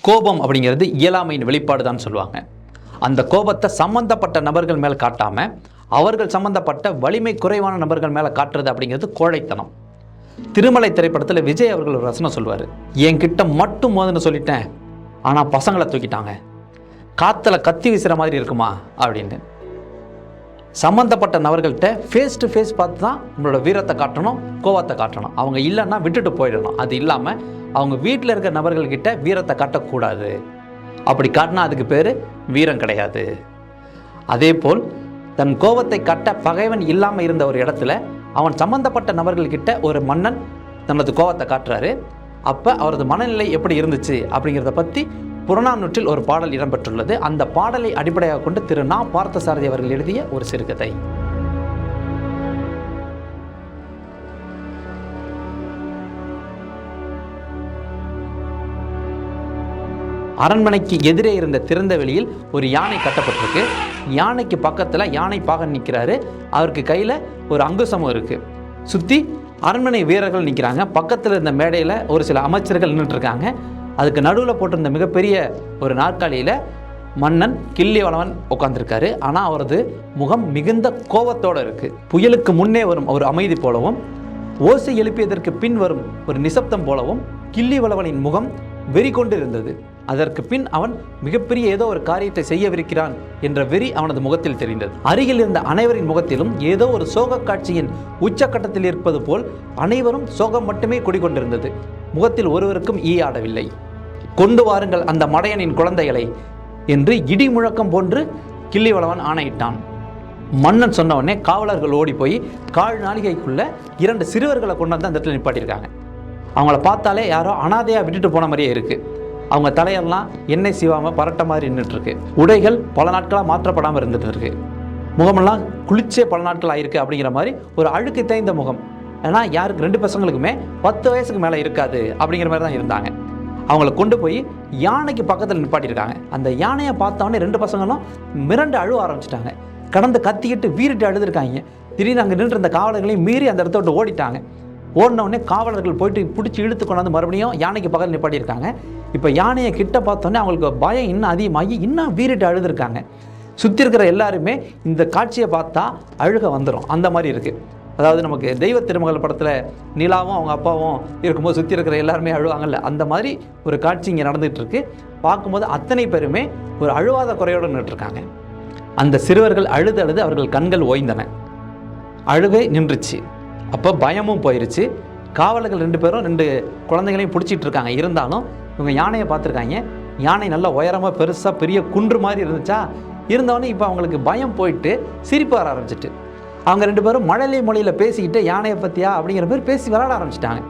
கோபம் அப்படிங்கிறது இயலாமையின் வெளிப்பாடு தான் சொல்லுவாங்க. அந்த கோபத்தை சம்பந்தப்பட்ட நபர்கள் மேலே காட்டாமல் அவர்கள் சம்பந்தப்பட்ட வலிமை குறைவான நபர்கள் மேலே காட்டுறது அப்படிங்கிறது கோழைத்தனம். திருமலை திரைப்படத்தில் விஜய் அவர்கள் ஒரு வசனம் சொல்வார், என்கிட்ட மட்டும் மோதுன்னு சொல்லிட்டேன், ஆனால் பசங்களை தூக்கிட்டாங்க, காற்றுல கத்தி வீசுகிற மாதிரி இருக்குமா அப்படின்னு. சம்மந்தப்பட்ட நபர்கள்ட்ட ஃபேஸ் டு ஃபேஸ் பார்த்து தான் நம்மளோட வீரத்தை காட்டணும், கோவத்தை காட்டணும். அவங்க இல்லைன்னா விட்டுட்டு போயிடணும். அது இல்லாமல் அவங்க வீட்டில் இருக்கிற நபர்கள்கிட்ட வீரத்தை காட்டக்கூடாது. அப்படி காட்டினா அதுக்கு பேர் வீரம் கிடையாது. அதே போல் தன் கோபத்தை காட்ட பகைவன் இல்லாமல் இருந்த ஒரு இடத்துல அவன் சம்பந்தப்பட்ட நபர்கள்கிட்ட ஒரு மன்னன் தனது கோபத்தை காட்டுறாரு. அப்போ அவரது மனநிலை எப்படி இருந்துச்சு அப்படிங்கிறத பற்றி புறநானூற்றில் ஒரு பாடல் இடம்பெற்றுள்ளது. அந்த பாடலை அடிப்படையாக கொண்டு திரு நா. பார்த்தசாரதி அவர்கள் எழுதிய ஒரு சிறுகதை. அரண்மனைக்கு எதிரே இருந்த திறந்த வெளியில் ஒரு யானை கட்டப்பட்டிருக்கு. யானைக்கு பக்கத்தில் யானை பாகன் நிற்கிறாரு. அவருக்கு கையில் ஒரு அங்குசமும் இருக்குது. சுற்றி அரண்மனை வீரர்கள் நிற்கிறாங்க. பக்கத்தில் இருந்த மேடையில் ஒரு சில அமைச்சர்கள் நின்றுட்டுருக்காங்க. அதுக்கு நடுவில் போட்டிருந்த மிகப்பெரிய ஒரு நாற்காலியில் மன்னன் கிள்ளிவளவன் உட்காந்துருக்காரு. ஆனால் அவரது முகம் மிகுந்த கோபத்தோடு இருக்குது. புயலுக்கு முன்னே வரும் ஒரு அமைதி போலவும், ஓசை எழுப்பியதற்கு பின் வரும் ஒரு நிசப்தம் போலவும் கிள்ளிவளவனின் முகம் வெறி கொண்டு இருந்தது. அதற்கு பின் அவன் மிகப்பெரிய ஏதோ ஒரு காரியத்தை செய்யவிருக்கிறான் என்ற வெறி அவனது முகத்தில் தெரிந்தது. அருகில் இருந்த அனைவரின் முகத்திலும் ஏதோ ஒரு சோக காட்சியின் உச்சக்கட்டத்தில் இருப்பது போல் அனைவரும் சோகம் மட்டுமே குடிகொண்டிருந்தது. முகத்தில் ஒருவருக்கும் ஈயாடவில்லை. கொண்டு வாருங்கள் அந்த மடையனின் குழந்தைகளை என்று இடி முழக்கம் போன்று கிள்ளிவளவன் ஆணையிட்டான். மன்னன் சொன்ன உடனே காவலர்கள் ஓடி போய் கால் நாளிகைக்குள்ள 2 சிறுவர்களை கொண்டு வந்து அந்த இடத்துல நிப்பாட்டியிருக்காங்க. அவங்கள பார்த்தாலே யாரோ அனாதையாக விட்டுட்டு போன மாதிரியே இருக்குது. அவங்க தலையெல்லாம் எண்ணெய் சீவாமல் பரட்ட மாதிரி நின்றுட்டுருக்கு. உடைகள் பல நாட்களாக மாற்றப்படாமல் இருந்துட்டு இருக்கு. முகமெல்லாம் குளிச்சே பல நாட்கள் ஆயிருக்கு அப்படிங்கிற மாதிரி ஒரு அழுக்கு தேய்ந்த முகம். ஏன்னா யாருக்கு 2 பசங்களுக்குமே 10 வயசுக்கு மேலே இருக்காது அப்படிங்கிற மாதிரி தான் இருந்தாங்க. அவங்கள கொண்டு போய் யானைக்கு பக்கத்தில் நிப்பாட்டியிருக்காங்க. அந்த யானையை பார்த்தவொடனே 2 பசங்களும் மிரண்டு அழுவ ஆரம்பிச்சிட்டாங்க. கடந்து கத்திக்கிட்டு வீறிட்டு அழுதுருக்காங்க. திடீர்னு அங்கே நின்று இருந்த காவலர்களையும் மீறி அந்த இடத்த விட்டு ஓடிட்டாங்க. ஓடினவுடனே காவலர்கள் போயிட்டு பிடிச்சி இழுத்து கொண்டாந்து மறுபடியும் யானைக்கு பக்கத்தில் நிப்பாட்டியிருக்காங்க. இப்போ யானையை கிட்ட பார்த்தோன்னே அவங்களுக்கு பயம் இன்னும் அதிகமாகி இன்னும் வீறிட்டு அழுதுருக்காங்க. சுற்றி இருக்கிற எல்லாருமே இந்த காட்சியை பார்த்தா அழுக வந்துடும். அந்த மாதிரி இருக்குது. அதாவது நமக்கு தெய்வ திருமகள் படத்தில் நிலாவும் அவங்க அப்பாவும் இருக்கும்போது சுற்றி இருக்கிற எல்லாருமே அழுவாங்கல்ல, அந்த மாதிரி ஒரு காட்சி இங்கே நடந்துகிட்ருக்கு. பார்க்கும்போது அத்தனை பேருமே ஒரு அழுவாத குறையோடு நின்றுட்டுருக்காங்க. அந்த சிறுவர்கள் அழுது அழுது அவர்கள் கண்கள் ஓய்ந்தன. அழுகை நின்றுச்சு. அப்போ பயமும் போயிடுச்சு. காவலர்கள் 2 பேரும் 2 குழந்தைகளையும் பிடிச்சிட்டு இருக்காங்க. இருந்தாலும் இவங்க யானையை பார்த்துருக்காங்க. யானை நல்லா உயரமாக பெருசாக பெரிய குன்று மாதிரி இருந்துச்சா. இருந்தவொடனே இப்போ அவங்களுக்கு பயம் போயிட்டு சிரிப்பு வர ஆரம்பிச்சிட்டு அவங்க 2 பேரும் மழலை மொழியில் பேசிக்கிட்டு யானையை பற்றியா அப்படிங்கிற பேர் பேசி விளையாட ஆரம்பிச்சிட்டாங்க.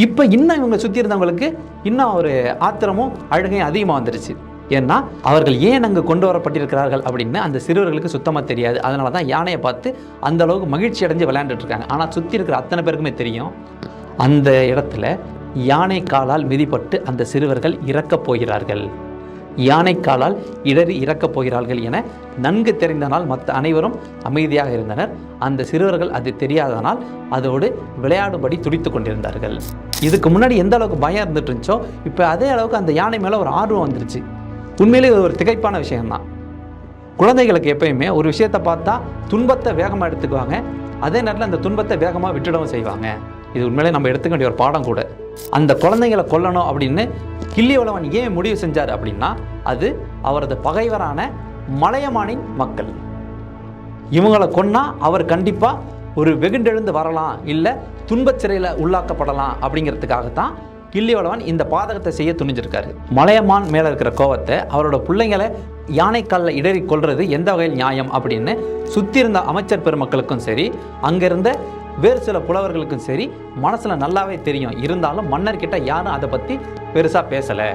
இப்போ இன்னும் இவங்க சுற்றி இருந்தவங்களுக்கு இன்னும் ஒரு ஆத்திரமும் அழுகையும் அதிகமாக வந்துடுச்சு. ஏன்னா அவர்கள் ஏன் அங்கே கொண்டு வரப்பட்டிருக்கிறார்கள் அப்படின்னு அந்த சிறுவர்களுக்கு சுத்தமாக தெரியாது. அதனால தான் யானையை பார்த்து அந்த அளவுக்கு மகிழ்ச்சி அடைஞ்சு விளையாண்டுட்டு இருக்காங்க. ஆனால் சுற்றி இருக்கிற அத்தனை பேருக்குமே தெரியும், அந்த இடத்துல யானை காலால் மிதிப்பட்டு அந்த சிறுவர்கள் இறக்கப் போகிறார்கள், யானை காலால் இடறி இறக்கப் போகிறார்கள் என நன்கு தெரிந்தனால் மற்ற அனைவரும் அமைதியாக இருந்தனர். அந்த சிறுவர்கள் அது தெரியாதனால் அதோடு விளையாடும்படி துடித்து கொண்டிருந்தார்கள். இதுக்கு முன்னாடி எந்த அளவுக்கு பயம் இருந்துட்டு இருந்துச்சோ இப்போ அதே அளவுக்கு அந்த யானை மேலே ஒரு ஆர்வம் வந்துருச்சு. உண்மையிலே இது ஒரு திகைப்பான விஷயம்தான். குழந்தைகளுக்கு எப்பயுமே ஒரு விஷயத்தை பார்த்தா துன்பத்தை வேகமாக எடுத்துக்குவாங்க, அதே நேரத்தில் அந்த துன்பத்தை வேகமாக விட்டுடவும் செய்வாங்க. இது உண்மையிலே நம்ம எடுத்துக்க வேண்டிய ஒரு பாடம் கூட. அந்த குழந்தைகளை கொல்லணும் அப்படின்னு கிள்ளிவளவன் ஏன் முடிவு செஞ்சார் அப்படின்னா, அது அவரது பகைவரான மலையமானின் மக்கள். இவங்களை கொன்னா அவர் கண்டிப்பாக ஒரு வெகுண்டெழுந்து வரலாம், இல்லை துன்பச் சிறையில் உள்ளாக்கப்படலாம் அப்படிங்கிறதுக்காகத்தான் கிள்ளிவளவன் இந்த பாதகத்தை செய்ய துணிஞ்சிருக்காரு. மலையமான் மேலே இருக்கிற கோவத்தை அவரோட பிள்ளைங்களை யானைக்காலில் இடறி கொள்வது எந்த வகையில் நியாயம் அப்படின்னு சுற்றி இருந்த அமைச்சர் பெருமக்களுக்கும் சரி, அங்கிருந்த வேறு சில புலவர்களுக்கும் சரி மனசில் நல்லாவே தெரியும். இருந்தாலும் மன்னர்கிட்ட யாரும் அதை பற்றி பெருசாக பேசலை.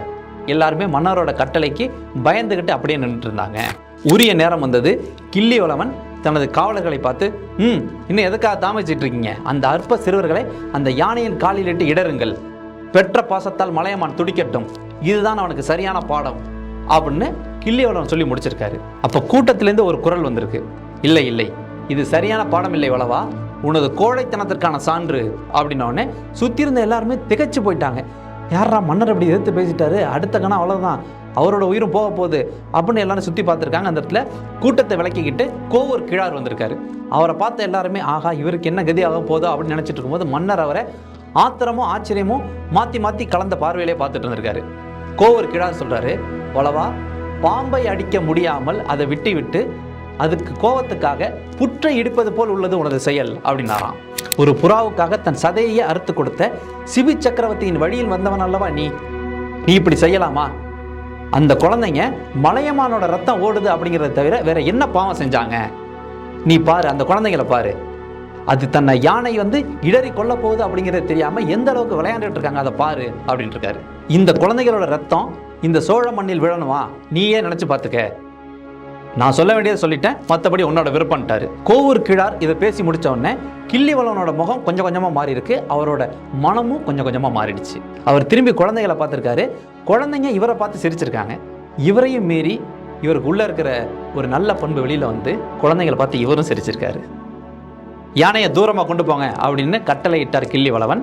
எல்லாருமே மன்னரோட கட்டளைக்கு பயந்துக்கிட்டு அப்படியே நின்றுட்டு இருந்தாங்க. உரிய நேரம் வந்தது. கிள்ளிவளவன் தனது காவலர்களை பார்த்து, இன்னும் எதுக்காக தாமதிச்சிட்டு இருக்கீங்க? அந்த அற்ப சிறுவர்களை அந்த யானையின் காலிலிட்டு இடருங்கள், பெற்ற பாசத்தால் மலையமான் துடிக்கட்டும், இதுதான் அவனுக்கு சரியான பாடம் அப்படின்னு கிள்ளிவளவன் சொல்லி முடிச்சிருக்காரு. அப்போ கூட்டத்திலேருந்து ஒரு குரல் வந்திருக்கு, இல்லை இல்லை, இது சரியான பாடம் இல்லை வளவா, உனது கோழைத்தனத்திற்கான சான்று அப்படின்னோடனே சுற்றி இருந்த எல்லாருமே திகைச்சு போயிட்டாங்க. யாரா மன்னர் அப்படி எதிர்த்து பேசிட்டாரு, அடுத்த கணம் அவ்வளோதான், அவரோட உயிரும் போக போகுது அப்படின்னு எல்லாரும் சுற்றி பார்த்துருக்காங்க. அந்த இடத்துல கூட்டத்தை விளக்கிக்கிட்டு கோவூர் கிழார் வந்திருக்காரு. அவரை பார்த்த எல்லாருமே ஆகா இவருக்கு என்ன கதி ஆக போதோ அப்படின்னு நினச்சிட்டு இருக்கும்போது மன்னர் அவரை ஆத்திரமும் ஆச்சரியமும் மாற்றி மாற்றி கலந்த பார்வையிலே பார்த்துட்டு இருந்திருக்காரு. கோவூர் கிழார் சொல்கிறாரு, வளவா பாம்பை அடிக்க முடியாமல் அதை விட்டு விட்டு அதுக்கு கோவத்துக்காக புற்றை இடிப்பது போல் உள்ளது உனது செயல் அப்படின்னாராம். ஒரு புறாவுக்காக தன் சதையை அறுத்து கொடுத்த சிபி சக்கரவர்த்தியின் வழியில் வந்தவன் அல்லவா நீ இப்படி செய்யலாமா? அந்த குழந்தைங்க மலையமானோட ரத்தம் ஓடுது அப்படிங்கிறத தவிர வேற என்ன பாவம் செஞ்சாங்க? நீ பாரு, அந்த குழந்தைங்களை பாரு, அது தன்னை யானை இடறி கொல்ல போகுது அப்படிங்கிறது தெரியாம எந்த அளவுக்கு விளையாண்டுட்டு இருக்காங்க, அதை பாரு அப்படின்ட்டு இருக்காரு. இந்த குழந்தைகளோட ரத்தம் இந்த சோழ மண்ணில் விழணுமா? நீயே நினைச்சு பார்த்துக்க, நான் சொல்ல வேண்டியதை சொல்லிட்டேன், மற்றபடி உன்னோட விருப்பம்ட்டாரு. கோவூர் கிழார் இதை பேசி முடிச்ச உடனே கிள்ளிவளவனோட முகம் கொஞ்சம் கொஞ்சமா மாறி இருக்கு, அவரோட மனமும் கொஞ்சம் கொஞ்சமா மாறிடுச்சு. அவர் திரும்பி குழந்தைகளை பார்த்துருக்காரு. குழந்தைங்க இவரை பார்த்து சிரிச்சிருக்காங்க. இவரையும் மீறி இவருக்கு உள்ள இருக்கிற ஒரு நல்ல பண்பு வெளியில குழந்தைகளை பார்த்து இவரும் சிரிச்சிருக்காரு. யானையை தூரமாக கொண்டு போங்க அப்படின்னு கட்டளை இட்டார் கிள்ளிவளவன்.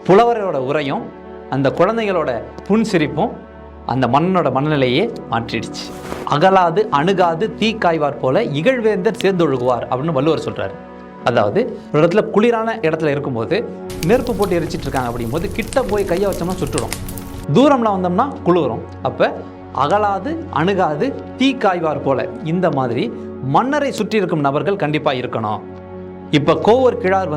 புலவரோட உரையும் அந்த குழந்தைகளோட புன்சிரிப்பும் அந்த மன்னனோட மனநிலையே மாற்றிடுச்சு. அகலாது அணுகாது தீக்காய்வார் போல இகழ்வேந்தர் சேர்ந்தொழுகுவார் அப்படின்னு வள்ளுவர் சொல்றாரு. அதாவது ஒரு இடத்துல குளிரான இடத்துல இருக்கும்போது நெருப்பு போட்டு எரிச்சிட்டு இருக்காங்க, அப்படிங்கும்போது கிட்ட போய் கையை வச்சோம்னா சுட்டுடும், தூரம்ல வந்தோம்னா குளிரும். அப்போ அகலாது அணுகாது தீக்காய்வார் போல இந்த மாதிரி மன்னரை சுற்றி இருக்கும் நபர்கள் கண்டிப்பாக இருக்கணும். இப்போ கோவூர் கிழார்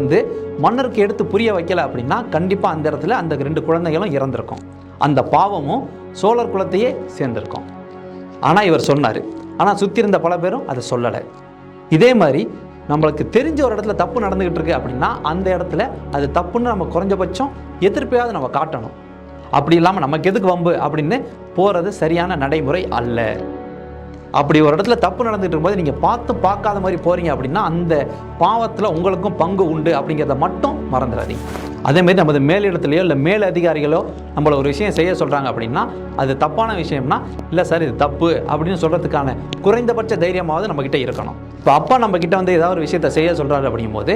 மன்னருக்கு எடுத்து புரிய வைக்கல அப்படின்னா கண்டிப்பாக அந்த இடத்துல அந்த 2 குழந்தைகளும் இறந்திருக்கும், அந்த பாவமும் சோழர் குலத்தையே சேர்ந்திருக்கும். ஆனால் இவர் சொன்னார், ஆனால் சுற்றி இருந்த பல பேரும் அதை சொல்லலை. இதே மாதிரி நம்மளுக்கு தெரிஞ்ச ஒரு இடத்துல தப்பு நடந்துகிட்டு இருக்கு அப்படின்னா அந்த இடத்துல அது தப்புன்னு நம்ம குறைஞ்சபட்சம் எதிர்ப்பையாவது நம்ம காட்டணும். அப்படி இல்லாமல் நமக்கு எதுக்கு வம்பு அப்படின்னு போகிறது சரியான நடைமுறை அல்ல. அப்படி ஒரு இடத்துல தப்பு நடந்துட்டு இருக்கும்போது நீங்கள் பார்க்காத மாதிரி போகிறீங்க அப்படின்னா அந்த பாவத்தில் உங்களுக்கும் பங்கு உண்டு அப்படிங்கிறத மட்டும் மறந்துடாதீங்க. அதேமாரி நமது மேலிடத்துலையோ இல்லை மேல் அதிகாரிகளோ நம்மளை ஒரு விஷயம் செய்ய சொல்கிறாங்க அப்படின்னா அது தப்பான விஷயம்னா இல்லை சார் இது தப்பு அப்படின்னு சொல்கிறதுக்கான குறைந்தபட்ச தைரியமாவது நம்மக்கிட்ட இருக்கணும். இப்போ அப்பா நம்மக்கிட்ட ஏதாவது ஒரு விஷயத்தை செய்ய சொல்கிறாரு அப்படிங்கும்போது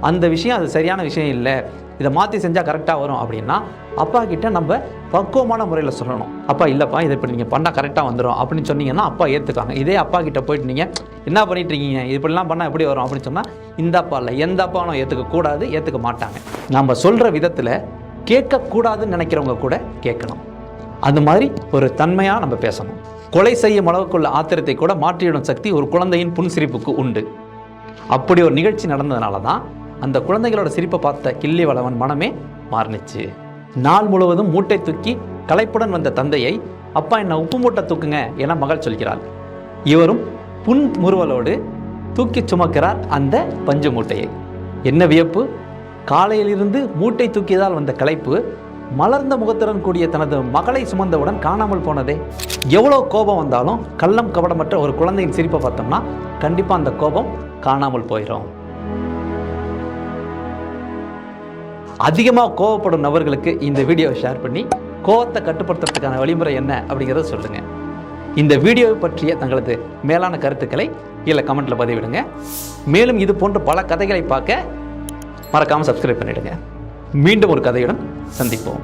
அந்த விஷயம் அது சரியான விஷயம் இல்லை, இதை மாற்றி செஞ்சால் கரெக்டாக வரும் அப்படின்னா அப்பா கிட்ட நம்ம பக்குவமான முறையில் சொல்லணும். அப்பா இல்லைப்பா இதை இப்படி நீங்கள் பண்ணால் கரெக்டாக வந்துடும் அப்படின்னு சொன்னீங்கன்னா அப்பா ஏற்றுக்காங்க. இதே அப்பா கிட்ட போயிட்டு நீங்கள் என்ன பண்ணிட்டு இருக்கீங்க, இப்படிலாம் பண்ணால் எப்படி வரும் அப்படின்னு சொன்னால் இந்த அப்பா இல்லை எந்த அப்பாவும் ஏற்றுக்கக்கூடாது, ஏற்றுக்க மாட்டாங்க. நம்ம சொல்கிற விதத்தில் கேட்கக்கூடாதுன்னு நினைக்கிறவங்க கூட கேட்கணும். அது மாதிரி ஒரு தன்மையாக நம்ம பேசணும். கொலை செய்யும் அளவுக்குள்ள ஆத்திரத்தை கூட மாற்றிவிடும் சக்தி ஒரு குழந்தையின் புன்சிரிப்புக்கு உண்டு. அப்படி ஒரு நிகழ்ச்சி நடந்ததுனால தான் அந்த குழந்தைகளோட சிரிப்பை பார்த்த கிள்ளிவளவன் மனமே மாறுனுச்சு. நாள் முழுவதும் மூட்டை தூக்கி களைப்புடன் வந்த தந்தையை அப்பா என்ன உப்பு மூட்டை தூக்குங்க என மகள் சொல்கிறாள். இவரும் புன்முறுவலோடு தூக்கி சுமக்கிறார் அந்த பஞ்சு மூட்டையை. என்ன வியப்பு, காலையிலிருந்து மூட்டை தூக்கியதால் வந்த களைப்பு மலர்ந்த முகத்துடன் கூடிய தனது மகளை சுமந்தவுடன் காணாமல் போனதே. எவ்வளோ கோபம் வந்தாலும் கள்ளம் கபடமற்ற ஒரு குழந்தையின் சிரிப்பை பார்த்தோம்னா கண்டிப்பாக அந்த கோபம் காணாமல் போயிடும். அதிகமாக கோவப்படும் நபர்களுக்கு இந்த வீடியோவை ஷேர் பண்ணி கோவத்தை கட்டுப்படுத்துறதுக்கான வழிமுறை என்ன அப்படிங்கிறத சொல்லுங்கள். இந்த வீடியோவை பற்றிய தங்களது மேலான கருத்துக்களை கீழே கமெண்ட்டில் பதிவிடுங்க. மேலும் இது போன்ற பல கதைகளை பார்க்க மறக்காமல் சப்ஸ்கிரைப் பண்ணிவிடுங்க. மீண்டும் ஒரு கதையுடன் சந்திப்போம்.